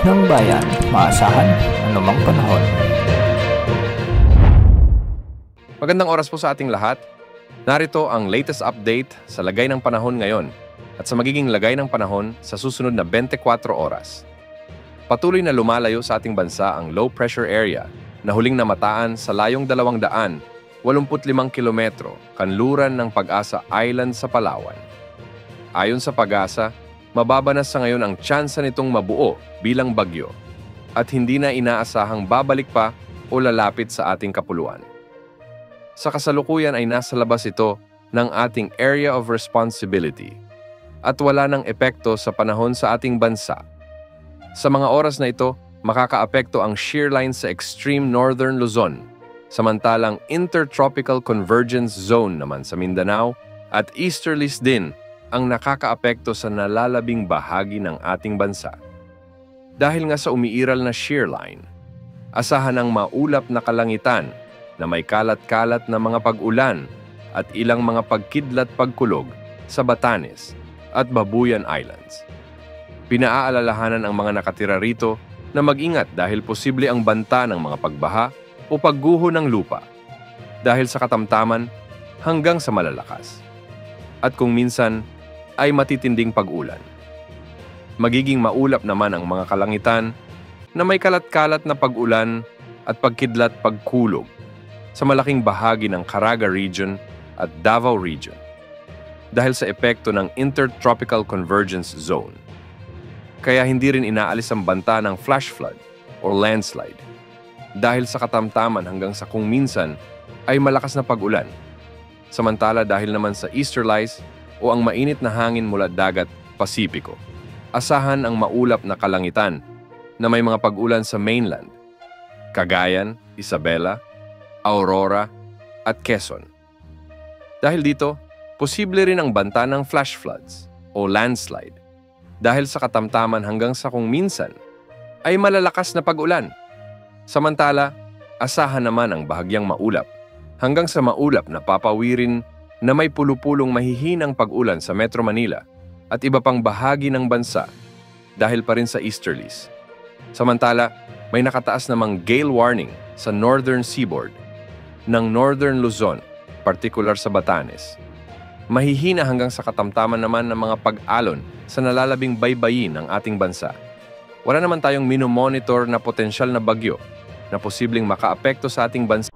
ng bayan, maasahan anumang panahon. Magandang oras po sa ating lahat. Narito ang latest update sa lagay ng panahon ngayon at sa magiging lagay ng panahon sa susunod na 24 oras. Patuloy na lumalayo sa ating bansa ang low pressure area na huling namataan sa layong 285 kilometro kanluran ng Pag-asa Island sa Palawan. Ayon sa Pag-asa, mababa na sa ngayon ang tsansa nitong mabuo bilang bagyo at hindi na inaasahang babalik pa o lalapit sa ating kapuluan. Sa kasalukuyan ay nasa labas ito ng ating area of responsibility at wala ng epekto sa panahon sa ating bansa. Sa mga oras na ito, makakaapekto ang shear line sa extreme northern Luzon, samantalang intertropical convergence zone naman sa Mindanao at easterlies din ang nakakaapekto sa nalalabing bahagi ng ating bansa. Dahil nga sa umiiral na shear line, asahan ang maulap na kalangitan na may kalat-kalat na mga pag-ulan at ilang mga pagkidlat-pagkulog sa Batanes at Babuyan Islands. Pinaaalalahanan ang mga nakatira rito na mag-ingat dahil posible ang banta ng mga pagbaha o pagguho ng lupa dahil sa katamtaman hanggang sa malalakas. At kung minsan ay matitinding pag-ulan. Magiging maulap naman ang mga kalangitan na may kalat-kalat na pag-ulan at pagkidlat-pagkulog sa malaking bahagi ng Caraga Region at Davao Region dahil sa epekto ng Intertropical Convergence Zone. Kaya hindi rin inaalis ang banta ng flash flood or landslide dahil sa katamtaman hanggang sa kung minsan ay malakas na pag-ulan. Samantala dahil naman sa easterlies o ang mainit na hangin mula dagat Pasipiko, asahan ang maulap na kalangitan na may mga pag-ulan sa mainland, Cagayan, Isabela, Aurora, at Quezon. Dahil dito, posible rin ang banta ng flash floods o landslide dahil sa katamtaman hanggang sa kung minsan ay malalakas na pag-ulan. Samantala, asahan naman ang bahagyang maulap hanggang sa maulap na papawirin na may pulupulong mahihinang pag-ulan sa Metro Manila at iba pang bahagi ng bansa dahil pa rin sa easterlies. Samantala, may nakataas namang gale warning sa northern seaboard ng northern Luzon, partikular sa Batanes. Mahihina hanggang sa katamtaman naman ng mga pag-alon sa nalalabing baybayin ng ating bansa. Wala naman tayong minomonitor na potensyal na bagyo na posibleng makaapekto sa ating bansa